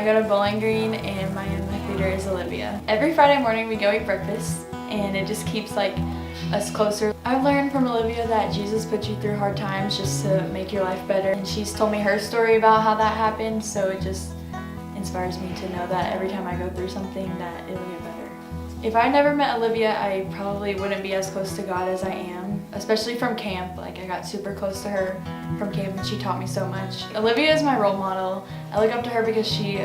go to Bowling Green and my young life leader is Olivia. Every Friday morning we go eat breakfast and it just keeps like us closer. I've learned from Olivia that Jesus put you through hard times just to make your life better. And she's told me her story about how that happened, so it just inspires me to know that every time I go through something that it'll get better. If I never met Olivia, I probably wouldn't be as close to God as I am, especially from camp. Like I got super close to her from camp and she taught me so much. Olivia is my role model. I look up to her because she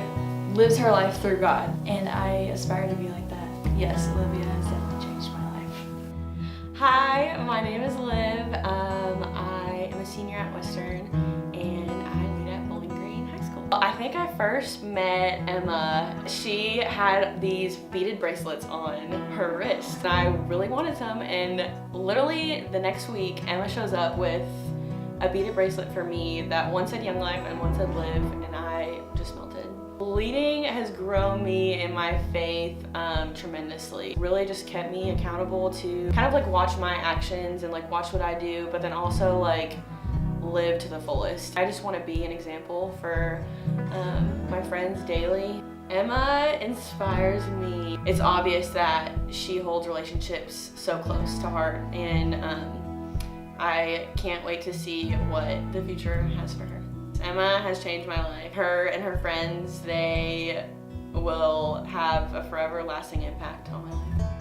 lives her life through God and I aspire to be like that. Yes, Olivia has definitely changed my life. Hi, my name is Liv. I am a senior at Western and I lead at Bowling Green High School. I think I first met Emma. She had these beaded bracelets on her wrist and I really wanted some, and literally the next week Emma shows up with a beaded bracelet for me that one said Young Life and one said Live, and I just melted. Leading has grown me in my faith tremendously. Really just kept me accountable to kind of like watch my actions and like watch what I do, but then also like live to the fullest. I just want to be an example for my friends daily. Emma inspires me. It's obvious that she holds relationships so close to heart, and I can't wait to see what the future has for her. Emma has changed my life. Her and her friends, they will have a forever lasting impact on my life.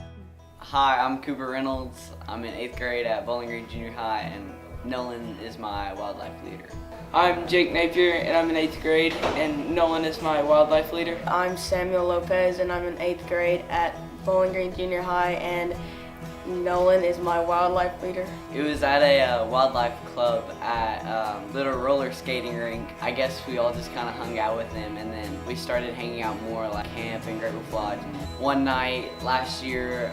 Hi, I'm Cooper Reynolds. I'm in 8th grade at Bowling Green Junior High, and Nolan is my wildlife leader. I'm Jake Napier and I'm in 8th grade, and Nolan is my wildlife leader. I'm Samuel Lopez and I'm in 8th grade at Bowling Green Junior High, and Nolan is my wildlife leader. It was at a wildlife club at little roller skating rink. I guess we all just kind of hung out with them, and then we started hanging out more like camp and Great Wolf Lodge. One night last year,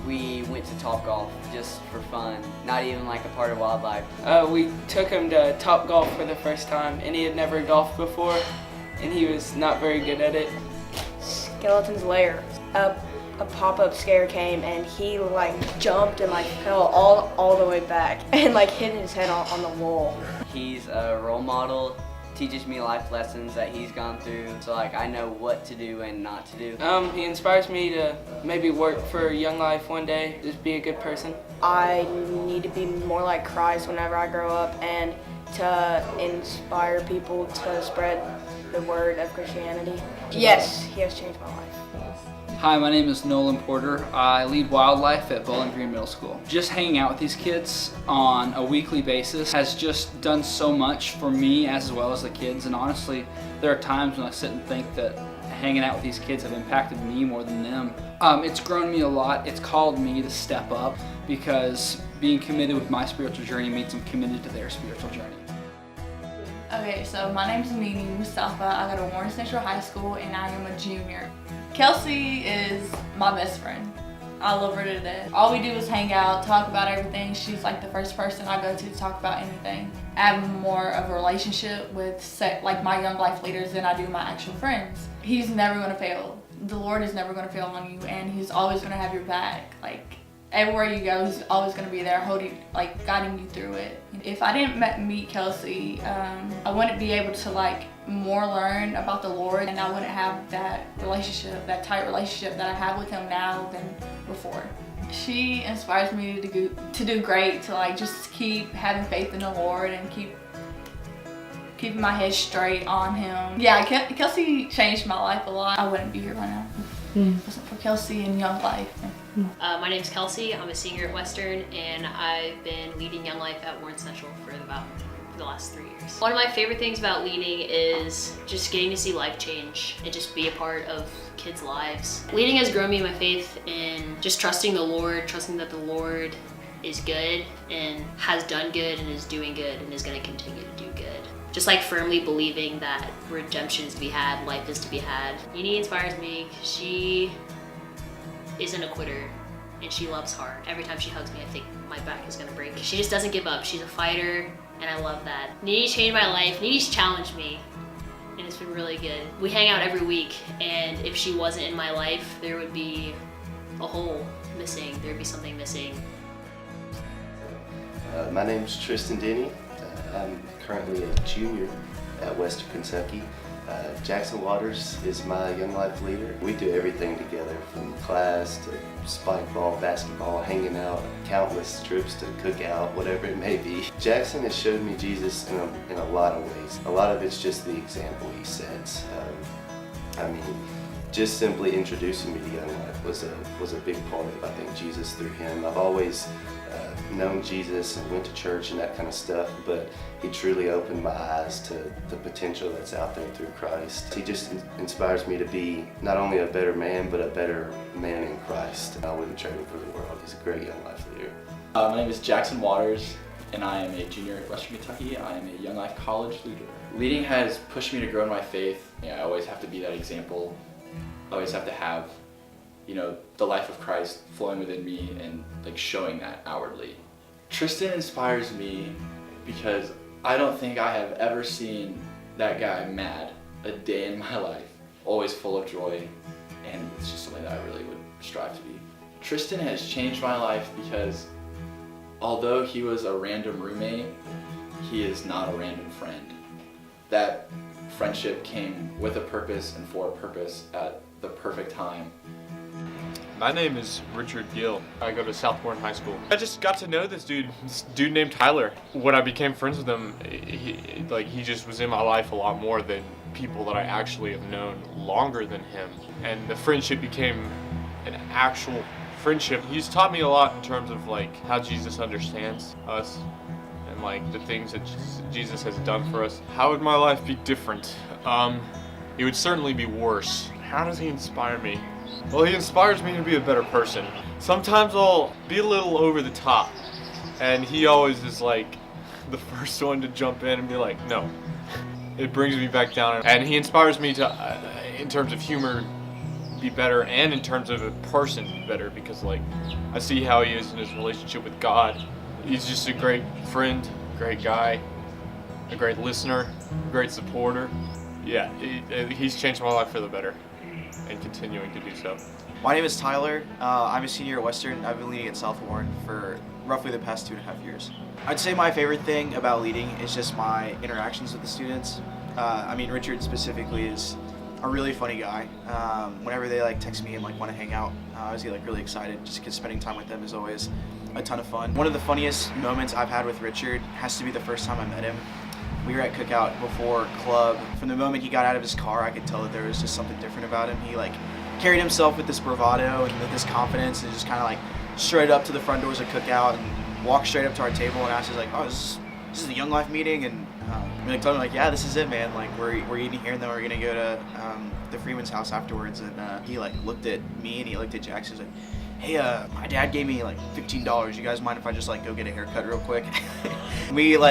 we went to Topgolf just for fun, not even like a part of wildlife. We took him to Topgolf for the first time, and he had never golfed before, and he was not very good at it. Skeleton's Lair. A pop-up scare came and he like jumped and like fell all the way back and like hit his head on the wall. He's a role model, teaches me life lessons that he's gone through, so like I know what to do and not to do. He inspires me to maybe work for Young Life one day, just be a good person. I need to be more like Christ whenever I grow up, and to inspire people to spread the word of Christianity. Yes, he has changed my life. Hi, my name is Nolan Porter. I lead wildlife at Bowling Green Middle School. Just hanging out with these kids on a weekly basis has just done so much for me as well as the kids, and honestly, there are times when I sit and think that hanging out with these kids have impacted me more than them. It's grown me a lot. It's called me to step up, because being committed with my spiritual journey means I'm committed to their spiritual journey. Okay, so my name's Mimi Mustafa. I go to Warren Central High School and I am a junior. Kelsey is my best friend. I love her to death. All we do is hang out, talk about everything. She's like the first person I go to talk about anything. I have more of a relationship with like my young life leaders than I do my actual friends. He's never gonna fail. The Lord is never gonna fail on you, and he's always gonna have your back. Like everywhere you go, he's always gonna be there holding, like guiding you through it. If I didn't meet Kelsey, I wouldn't be able to like more learn about the Lord, and I wouldn't have that relationship, that tight relationship that I have with him now than before. She inspires me to do great, to like just keep having faith in the Lord and keeping my head straight on him. Yeah, Kelsey changed my life a lot. I wouldn't be here right now if it wasn't for Kelsey and Young Life. My name's Kelsey. I'm a senior at Western, and I've been leading Young Life at Warren Central for the last 3 years. One of my favorite things about leading is just getting to see life change and just be a part of kids' lives. Leading has grown me in my faith in just trusting the Lord, trusting that the Lord is good and has done good and is doing good and is going to continue to do good. Just like firmly believing that redemption is to be had, life is to be had. Nini inspires me. She isn't a quitter, and she loves hard. Every time she hugs me, I think my back is gonna break. She just doesn't give up. She's a fighter, and I love that. Nini's changed my life. Nini's challenged me, and it's been really good. We hang out every week, and if she wasn't in my life, there would be a hole missing. There would be something missing. My name's Tristan Denny. I'm currently a junior at Western Kentucky, Jackson Waters is my Young Life leader. We do everything together, from class to spike ball, basketball, hanging out, countless trips to cookout, whatever it may be. Jackson has showed me Jesus in a lot of ways. A lot of it's just the example he sets. Just simply introducing me to Young Life was a big part of, I think, Jesus through him. I've always known Jesus and went to church and that kind of stuff, but he truly opened my eyes to the potential that's out there through Christ. He just inspires me to be not only a better man, but a better man in Christ. I wouldn't trade him for the world. He's a great Young Life leader. My name is Jackson Waters, and I am a junior at Western Kentucky. I am a Young Life college leader. Leading has pushed me to grow in my faith. I always have to be that example. I always have to have, the life of Christ flowing within me and showing that outwardly. Tristan inspires me because I don't think I have ever seen that guy mad a day in my life. Always full of joy, and it's just something that I really would strive to be. Tristan has changed my life because although he was a random roommate, he is not a random friend. That friendship came with a purpose and for a purpose at the perfect time. My name is Richard Gill. I go to South Warren High School. I just got to know this dude named Tyler. When I became friends with him, he just was in my life a lot more than people that I actually have known longer than him. And the friendship became an actual friendship. He's taught me a lot in terms of how Jesus understands us and the things that Jesus has done for us. How would my life be different? It would certainly be worse. How does he inspire me? Well, he inspires me to be a better person. Sometimes I'll be a little over the top, and he always is the first one to jump in and be like, no. It brings me back down, and he inspires me to, in terms of humor, be better, and in terms of a person, be better, because I see how he is in his relationship with God. He's just a great friend, great guy, a great listener, great supporter. Yeah, he's changed my life for the better, and continuing to do so. My name is Tyler. I'm a senior at Western. I've been leading at South Warren for roughly the past 2.5 years. I'd say my favorite thing about leading is just my interactions with the students. Richard specifically is a really funny guy. Whenever they text me and want to hang out, I was really excited just because spending time with them is always a ton of fun. One of the funniest moments I've had with Richard has to be the first time I met him. We were at cookout before club. From the moment he got out of his car, I could tell that there was just something different about him. He carried himself with this bravado and with this confidence, and just kind of straight up to the front doors of cookout and walked straight up to our table and asked us oh, this is the Young Life meeting, and we told him yeah, this is it, man. We're eating here, and then we're gonna go to the Freeman's house afterwards. And he looked at me and he looked at Jackson. He's hey, my dad gave me $15. You guys mind if I just go get a haircut real quick? we were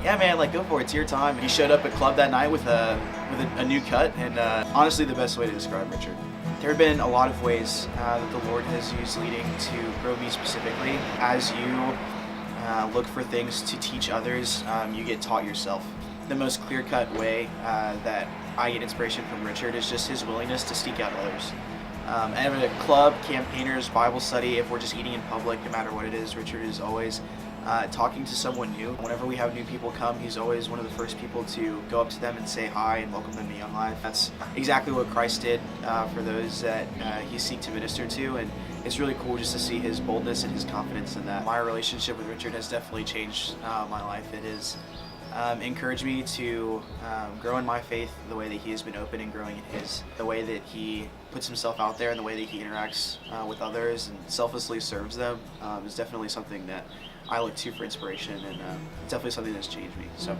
yeah, man, go for it. It's your time. And he showed up at club that night with a new cut, and honestly, the best way to describe Richard. There have been a lot of ways that the Lord has used leading to grow me specifically. As you look for things to teach others, you get taught yourself. The most clear-cut way that I get inspiration from Richard is just his willingness to seek out others. And at a club, campaigners, Bible study, if we're just eating in public, no matter what it is, Richard is always talking to someone new. Whenever we have new people come, he's always one of the first people to go up to them and say hi and welcome them to Young Life. That's exactly what Christ did for those that he seeks to minister to, and it's really cool just to see his boldness and his confidence in that. My relationship with Richard has definitely changed my life. It has encouraged me to grow in my faith the way that he has been open and growing in his. The way that he puts himself out there and the way that he interacts with others and selflessly serves them is definitely something that I look to for inspiration, and it's definitely something that's changed me. So.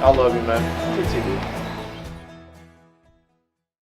I love you, man.